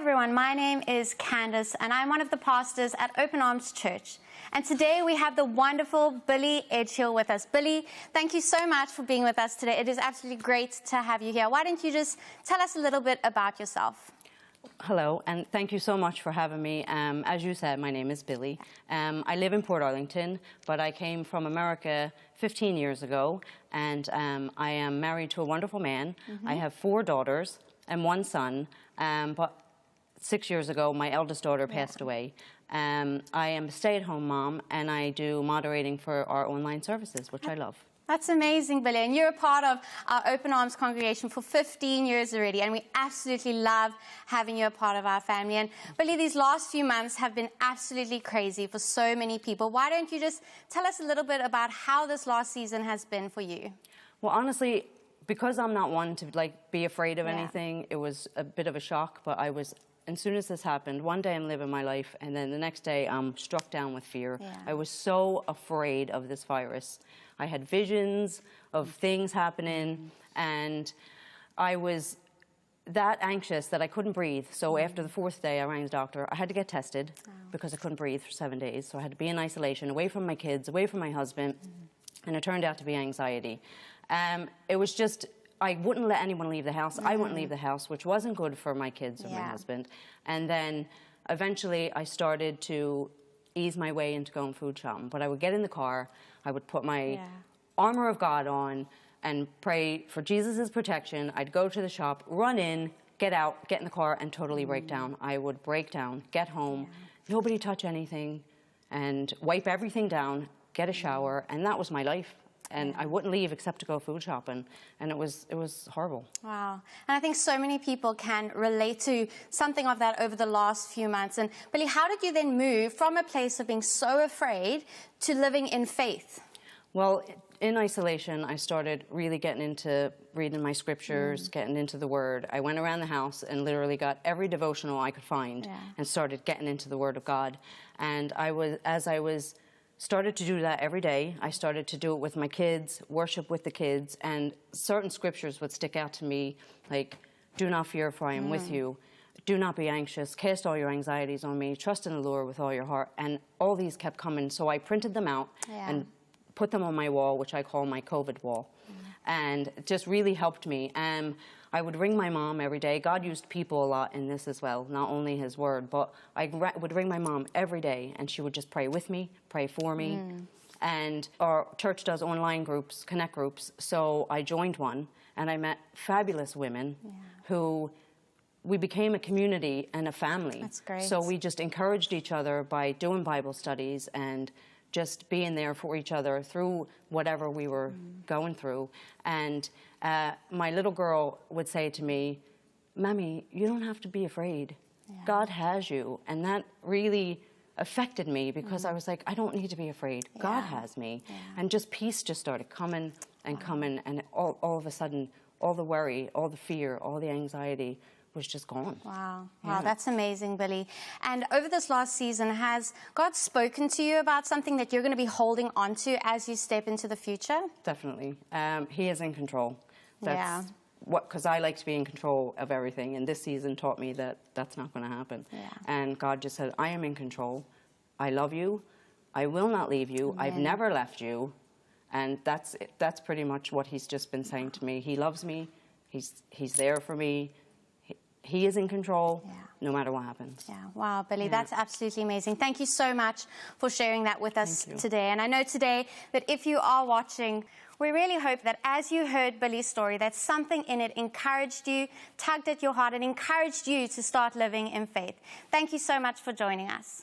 everyone, my name is Candace and I'm one of the pastors at Open Arms Church. And today we have the wonderful Billie Edghill with us. Billie, thank you so much for being with us today. It is absolutely great to have you here. Why don't you just tell us a little bit about yourself? Hello, and thank you so much for having me. As you said, my name is Billie. I live in Portarlington, but I came from America 15 years ago, and I am married to a wonderful man. I have 4 daughters and 1 son, but 6 years ago, my eldest daughter passed away. I am a stay-at-home mom, and I do moderating for our online services, which I love. That's amazing, Billie, and you're a part of our Open Arms congregation for 15 years already, and we absolutely love having you a part of our family. And Billie, these last few months have been absolutely crazy for so many people. Why don't you just tell us a little bit about how this last season has been for you? Well, honestly, because I'm not one to be afraid of anything, it was a bit of a shock, but as soon as this happened, one day I'm living my life, and then the next day I'm struck down with fear. I was so afraid of this virus. I had visions of things happening, and I was that anxious that I couldn't breathe. So after the 4th day, I rang the doctor. I had to get tested because I couldn't breathe for 7 days. So I had to be in isolation, away from my kids, away from my husband, and it turned out to be anxiety. It was just, I wouldn't let anyone leave the house. I wouldn't leave the house, which wasn't good for my kids or my husband. And then eventually I started to ease my way into going food shopping. But I would get in the car, I would put my armor of God on and pray for Jesus' protection. I'd go to the shop, run in, get out, get in the car, and totally break down. I would break down, get home, nobody touch anything, and wipe everything down, get a shower, and that was my life. And I wouldn't leave except to go food shopping, and it was horrible. Wow. And I think so many people can relate to something of that over the last few months. And Billie, how did you then move from a place of being so afraid to living in faith? Well, in isolation, I started really getting into reading my scriptures, getting into the Word. I went around the house and literally got every devotional I could find and started getting into the Word of God. And as I started to do that every day. I started to do it with my kids, worship with the kids, and certain scriptures would stick out to me, like, do not fear, for I am with you. Do not be anxious. Cast all your anxieties on me. Trust in the Lord with all your heart. And all these kept coming, so I printed them out and put them on my wall, which I call my COVID wall. And it just really helped me. I would ring my mom every day. God used people a lot in this as well, not only his word, but I would ring my mom every day, and she would just pray with me, pray for me. And our church does online groups, connect groups, so I joined one, and I met fabulous women who we became a community and a family. That's great. So we just encouraged each other by doing Bible studies and just being there for each other through whatever we were going through. And my little girl would say to me, "Mommy, you don't have to be afraid. God has you." And that really affected me because I was like, I don't need to be afraid. God has me. And just peace just started coming and coming, and all of a sudden, all the worry, all the fear, all the anxiety was just gone. Wow. Wow, that's amazing, Billie. And over this last season, has God spoken to you about something that you're going to be holding on to as you step into the future? Definitely. He is in control. That's because I like to be in control of everything, and this season taught me that that's not going to happen. And God just said, I am in control. I love you. I will not leave you. I've never left you. And that's pretty much what he's just been saying to me. He loves me. He's there for me. He is in control, no matter what happens. Wow, Billie, that's absolutely amazing. Thank you so much for sharing that with us today. And I know today that if you are watching, we really hope that as you heard Billie's story, that something in it encouraged you, tugged at your heart, and encouraged you to start living in faith. Thank you so much for joining us.